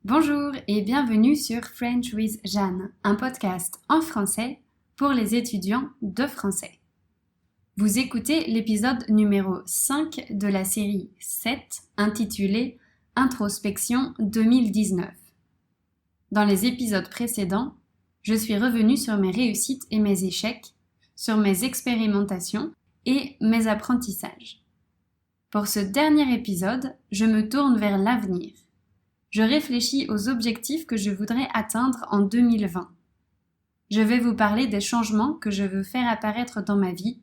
Bonjour et bienvenue sur French with Jeanne, un podcast en français pour les étudiants de français. Vous écoutez l'épisode numéro 5 de la série 7 intitulée Introspection 2019. Dans les épisodes précédents, je suis revenue sur mes réussites et mes échecs, sur mes expérimentations et mes apprentissages. Pour ce dernier épisode, je me tourne vers l'avenir. Je réfléchis aux objectifs que je voudrais atteindre en 2020. Je vais vous parler des changements que je veux faire apparaître dans ma vie,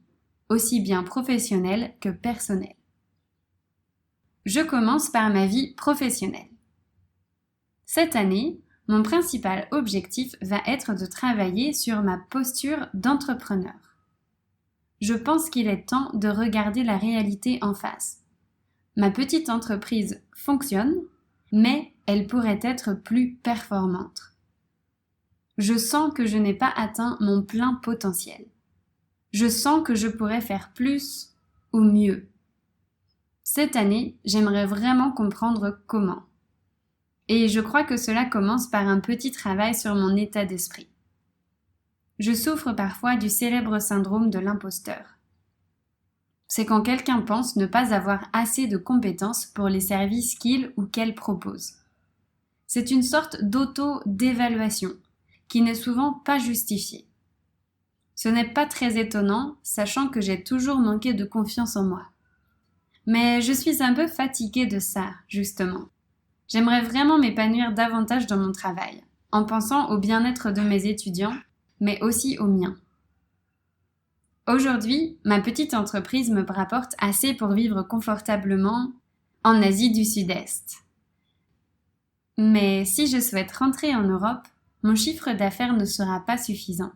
aussi bien professionnelle que personnelle. Je commence par ma vie professionnelle. Cette année, mon principal objectif va être de travailler sur ma posture d'entrepreneur. Je pense qu'il est temps de regarder la réalité en face. Ma petite entreprise fonctionne, mais elle pourrait être plus performante. Je sens que je n'ai pas atteint mon plein potentiel. Je sens que je pourrais faire plus ou mieux. Cette année, j'aimerais vraiment comprendre comment. Et je crois que cela commence par un petit travail sur mon état d'esprit. Je souffre parfois du célèbre syndrome de l'imposteur. C'est quand quelqu'un pense ne pas avoir assez de compétences pour les services qu'il ou qu'elle propose. C'est une sorte d'auto-dévaluation qui n'est souvent pas justifiée. Ce n'est pas très étonnant, sachant que j'ai toujours manqué de confiance en moi. Mais je suis un peu fatiguée de ça, justement. J'aimerais vraiment m'épanouir davantage dans mon travail, en pensant au bien-être de mes étudiants, mais aussi au mien. Aujourd'hui, ma petite entreprise me rapporte assez pour vivre confortablement en Asie du Sud-Est. Mais si je souhaite rentrer en Europe, mon chiffre d'affaires ne sera pas suffisant.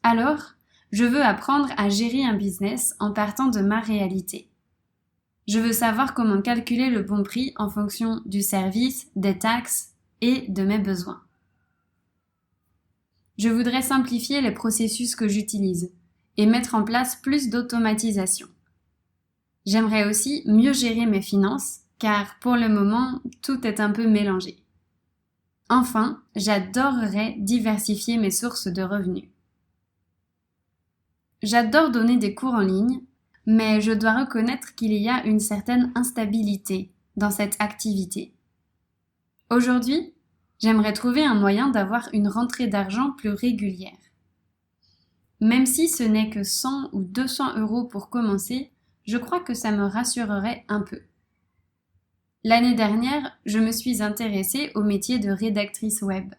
Alors, je veux apprendre à gérer un business en partant de ma réalité. Je veux savoir comment calculer le bon prix en fonction du service, des taxes et de mes besoins. Je voudrais simplifier les processus que j'utilise et mettre en place plus d'automatisation. J'aimerais aussi mieux gérer mes finances, car pour le moment, tout est un peu mélangé. Enfin, j'adorerais diversifier mes sources de revenus. J'adore donner des cours en ligne, mais je dois reconnaître qu'il y a une certaine instabilité dans cette activité. Aujourd'hui, j'aimerais trouver un moyen d'avoir une rentrée d'argent plus régulière. Même si ce n'est que 100 ou 200 € pour commencer, je crois que ça me rassurerait un peu. L'année dernière, je me suis intéressée au métier de rédactrice web.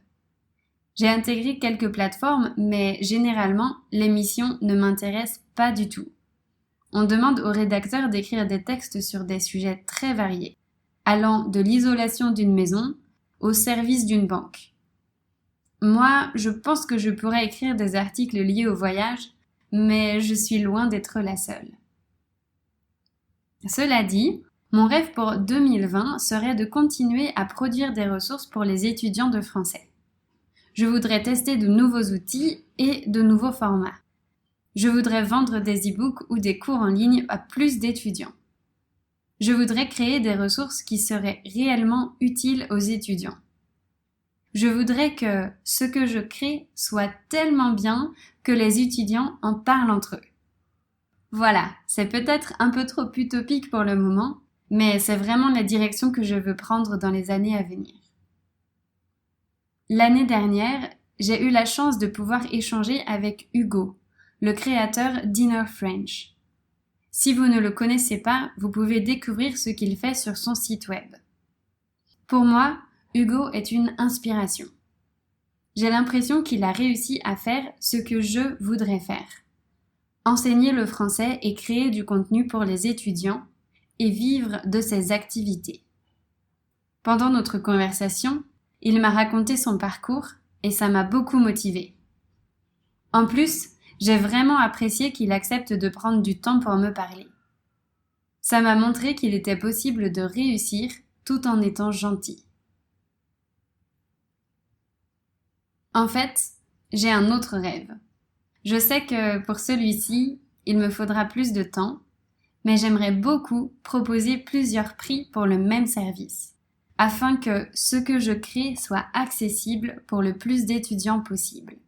J'ai intégré quelques plateformes, mais généralement, les missions ne m'intéressent pas du tout. On demande aux rédacteurs d'écrire des textes sur des sujets très variés, allant de l'isolation d'une maison au service d'une banque. Moi, je pense que je pourrais écrire des articles liés au voyage, mais je suis loin d'être la seule. Cela dit, mon rêve pour 2020 serait de continuer à produire des ressources pour les étudiants de français. Je voudrais tester de nouveaux outils et de nouveaux formats. Je voudrais vendre des e-books ou des cours en ligne à plus d'étudiants. Je voudrais créer des ressources qui seraient réellement utiles aux étudiants. Je voudrais que ce que je crée soit tellement bien que les étudiants en parlent entre eux. Voilà, c'est peut-être un peu trop utopique pour le moment, mais c'est vraiment la direction que je veux prendre dans les années à venir. L'année dernière, j'ai eu la chance de pouvoir échanger avec Hugo, le créateur d'Inner French. Si vous ne le connaissez pas, vous pouvez découvrir ce qu'il fait sur son site web. Pour moi, Hugo est une inspiration. J'ai l'impression qu'il a réussi à faire ce que je voudrais faire. Enseigner le français et créer du contenu pour les étudiants et vivre de ses activités. Pendant notre conversation, il m'a raconté son parcours et ça m'a beaucoup motivée. En plus, j'ai vraiment apprécié qu'il accepte de prendre du temps pour me parler. Ça m'a montré qu'il était possible de réussir tout en étant gentil. En fait, j'ai un autre rêve. Je sais que pour celui-ci, il me faudra plus de temps, mais j'aimerais beaucoup proposer plusieurs prix pour le même service, afin que ce que je crée soit accessible pour le plus d'étudiants possible.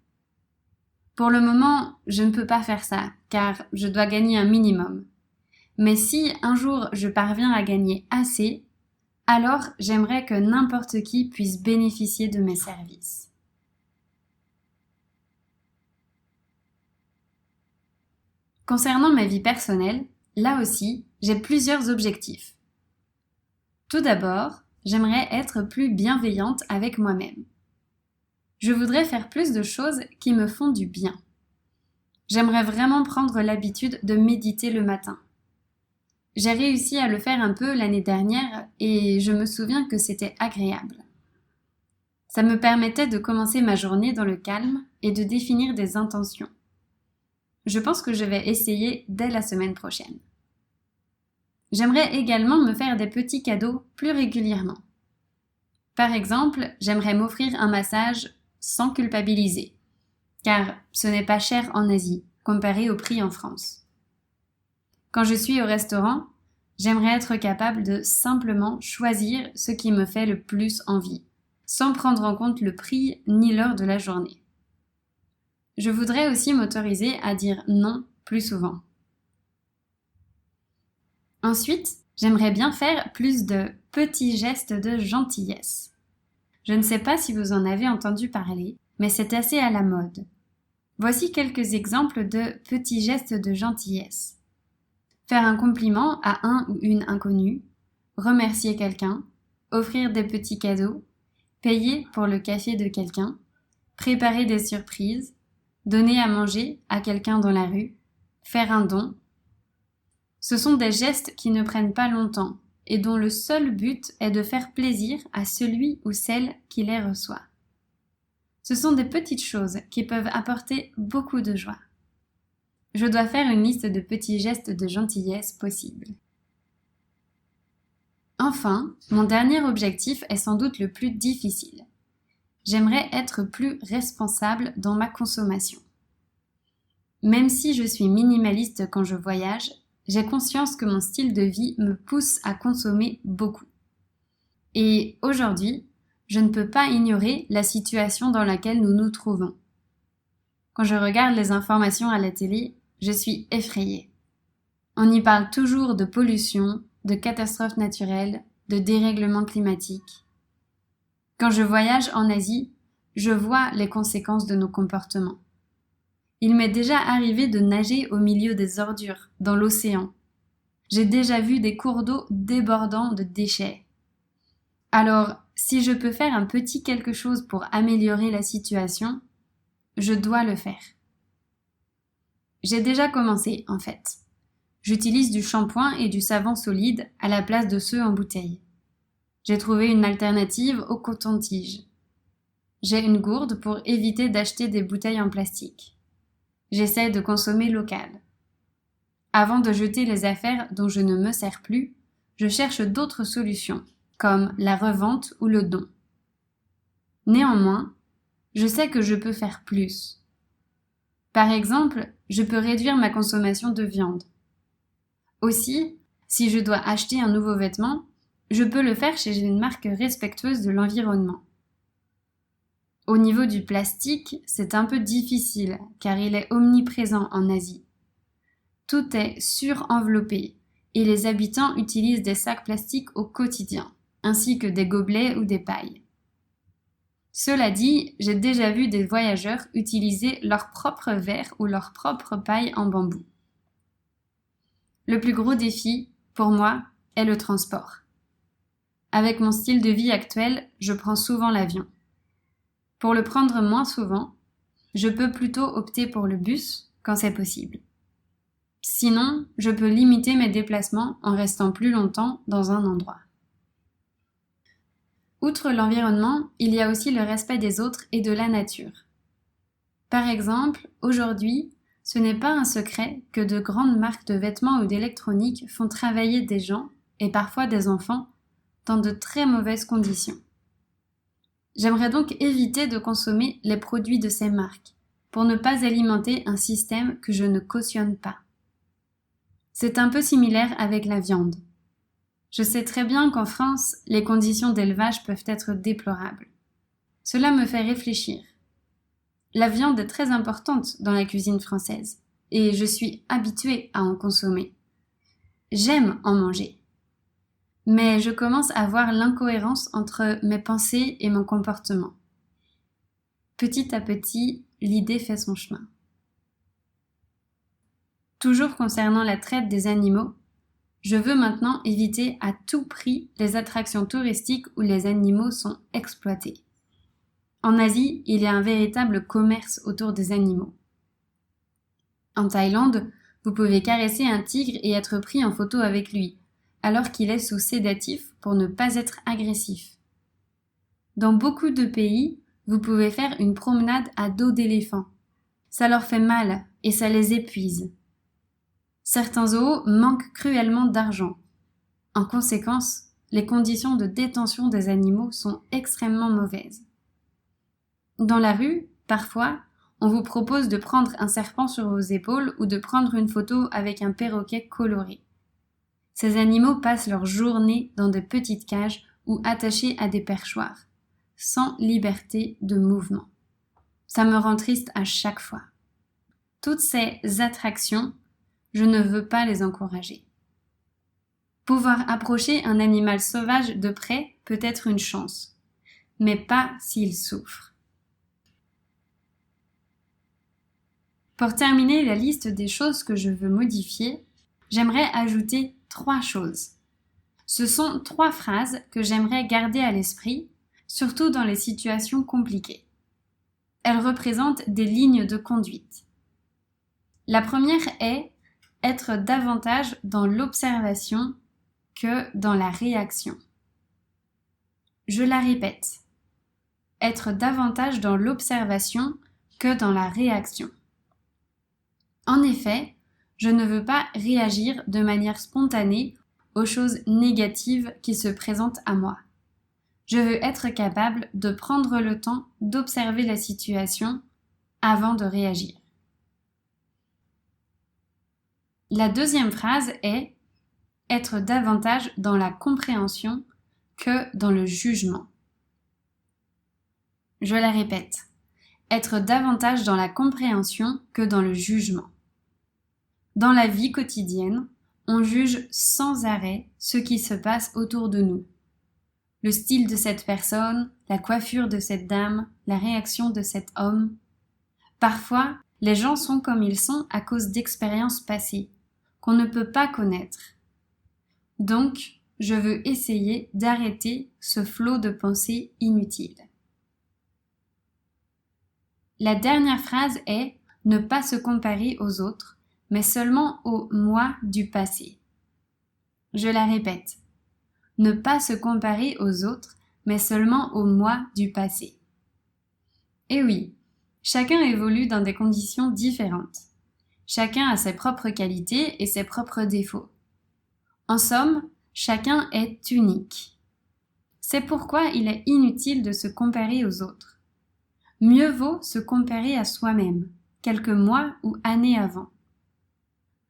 Pour le moment, je ne peux pas faire ça, car je dois gagner un minimum. Mais si un jour je parviens à gagner assez, alors j'aimerais que n'importe qui puisse bénéficier de mes services. Concernant ma vie personnelle, là aussi, j'ai plusieurs objectifs. Tout d'abord, j'aimerais être plus bienveillante avec moi-même. Je voudrais faire plus de choses qui me font du bien. J'aimerais vraiment prendre l'habitude de méditer le matin. J'ai réussi à le faire un peu l'année dernière et je me souviens que c'était agréable. Ça me permettait de commencer ma journée dans le calme et de définir des intentions. Je pense que je vais essayer dès la semaine prochaine. J'aimerais également me faire des petits cadeaux plus régulièrement. Par exemple, j'aimerais m'offrir un massage sans culpabiliser, car ce n'est pas cher en Asie, comparé au prix en France. Quand je suis au restaurant, j'aimerais être capable de simplement choisir ce qui me fait le plus envie, sans prendre en compte le prix ni l'heure de la journée. Je voudrais aussi m'autoriser à dire non plus souvent. Ensuite, j'aimerais bien faire plus de petits gestes de gentillesse. Je ne sais pas si vous en avez entendu parler, mais c'est assez à la mode. Voici quelques exemples de petits gestes de gentillesse. Faire un compliment à un ou une inconnue, remercier quelqu'un, offrir des petits cadeaux, payer pour le café de quelqu'un, préparer des surprises, donner à manger à quelqu'un dans la rue, faire un don. Ce sont des gestes qui ne prennent pas longtemps et dont le seul but est de faire plaisir à celui ou celle qui les reçoit. Ce sont des petites choses qui peuvent apporter beaucoup de joie. Je dois faire une liste de petits gestes de gentillesse possibles. Enfin, mon dernier objectif est sans doute le plus difficile. J'aimerais être plus responsable dans ma consommation. Même si je suis minimaliste quand je voyage, j'ai conscience que mon style de vie me pousse à consommer beaucoup. Et aujourd'hui, je ne peux pas ignorer la situation dans laquelle nous nous trouvons. Quand je regarde les informations à la télé, je suis effrayée. On y parle toujours de pollution, de catastrophes naturelles, de dérèglement climatique. Quand je voyage en Asie, je vois les conséquences de nos comportements. Il m'est déjà arrivé de nager au milieu des ordures, dans l'océan. J'ai déjà vu des cours d'eau débordant de déchets. Alors, si je peux faire un petit quelque chose pour améliorer la situation, je dois le faire. J'ai déjà commencé, en fait. J'utilise du shampoing et du savon solide à la place de ceux en bouteille. J'ai trouvé une alternative au coton-tige. J'ai une gourde pour éviter d'acheter des bouteilles en plastique. J'essaie de consommer local. Avant de jeter les affaires dont je ne me sers plus, je cherche d'autres solutions, comme la revente ou le don. Néanmoins, je sais que je peux faire plus. Par exemple, je peux réduire ma consommation de viande. Aussi, si je dois acheter un nouveau vêtement, je peux le faire chez une marque respectueuse de l'environnement. Au niveau du plastique, c'est un peu difficile car il est omniprésent en Asie. Tout est surenveloppé et les habitants utilisent des sacs plastiques au quotidien, ainsi que des gobelets ou des pailles. Cela dit, j'ai déjà vu des voyageurs utiliser leur propre verre ou leur propre paille en bambou. Le plus gros défi, pour moi, est le transport. Avec mon style de vie actuel, je prends souvent l'avion. Pour le prendre moins souvent, je peux plutôt opter pour le bus quand c'est possible. Sinon, je peux limiter mes déplacements en restant plus longtemps dans un endroit. Outre l'environnement, il y a aussi le respect des autres et de la nature. Par exemple, aujourd'hui, ce n'est pas un secret que de grandes marques de vêtements ou d'électronique font travailler des gens, et parfois des enfants, dans de très mauvaises conditions. J'aimerais donc éviter de consommer les produits de ces marques, pour ne pas alimenter un système que je ne cautionne pas. C'est un peu similaire avec la viande. Je sais très bien qu'en France, les conditions d'élevage peuvent être déplorables. Cela me fait réfléchir. La viande est très importante dans la cuisine française et je suis habituée à en consommer. J'aime en manger. Mais je commence à voir l'incohérence entre mes pensées et mon comportement. Petit à petit, l'idée fait son chemin. Toujours concernant la traite des animaux, je veux maintenant éviter à tout prix les attractions touristiques où les animaux sont exploités. En Asie, il y a un véritable commerce autour des animaux. En Thaïlande, vous pouvez caresser un tigre et être pris en photo avec lui, alors qu'il est sous sédatif pour ne pas être agressif. Dans beaucoup de pays, vous pouvez faire une promenade à dos d'éléphant. Ça leur fait mal et ça les épuise. Certains zoos manquent cruellement d'argent. En conséquence, les conditions de détention des animaux sont extrêmement mauvaises. Dans la rue, parfois, on vous propose de prendre un serpent sur vos épaules ou de prendre une photo avec un perroquet coloré. Ces animaux passent leur journée dans de petites cages ou attachés à des perchoirs, sans liberté de mouvement. Ça me rend triste à chaque fois. Toutes ces attractions, je ne veux pas les encourager. Pouvoir approcher un animal sauvage de près peut être une chance, mais pas s'il souffre. Pour terminer la liste des choses que je veux modifier, j'aimerais ajouter 3 choses. Ce sont 3 phrases que j'aimerais garder à l'esprit, surtout dans les situations compliquées. Elles représentent des lignes de conduite. La première est être davantage dans l'observation que dans la réaction. Je la répète. Être davantage dans l'observation que dans la réaction. En effet, je ne veux pas réagir de manière spontanée aux choses négatives qui se présentent à moi. Je veux être capable de prendre le temps d'observer la situation avant de réagir. La deuxième phrase est être davantage dans la compréhension que dans le jugement. Je la répète. Être davantage dans la compréhension que dans le jugement. Dans la vie quotidienne, on juge sans arrêt ce qui se passe autour de nous. Le style de cette personne, la coiffure de cette dame, la réaction de cet homme. Parfois, les gens sont comme ils sont à cause d'expériences passées, qu'on ne peut pas connaître. Donc, je veux essayer d'arrêter ce flot de pensées inutiles. La dernière phrase est « ne pas se comparer aux autres », mais seulement au « moi » du passé. Je la répète. Ne pas se comparer aux autres, mais seulement au « moi » du passé. Et oui, chacun évolue dans des conditions différentes. Chacun a ses propres qualités et ses propres défauts. En somme, chacun est unique. C'est pourquoi il est inutile de se comparer aux autres. Mieux vaut se comparer à soi-même, quelques mois ou années avant.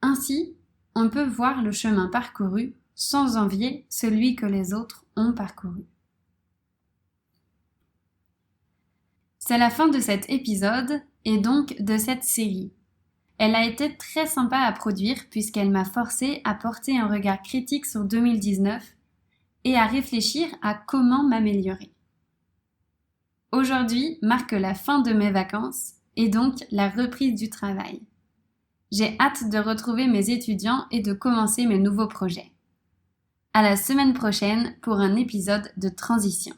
Ainsi, on peut voir le chemin parcouru sans envier celui que les autres ont parcouru. C'est la fin de cet épisode et donc de cette série. Elle a été très sympa à produire puisqu'elle m'a forcé à porter un regard critique sur 2019 et à réfléchir à comment m'améliorer. Aujourd'hui marque la fin de mes vacances et donc la reprise du travail. J'ai hâte de retrouver mes étudiants et de commencer mes nouveaux projets. À la semaine prochaine pour un épisode de transition.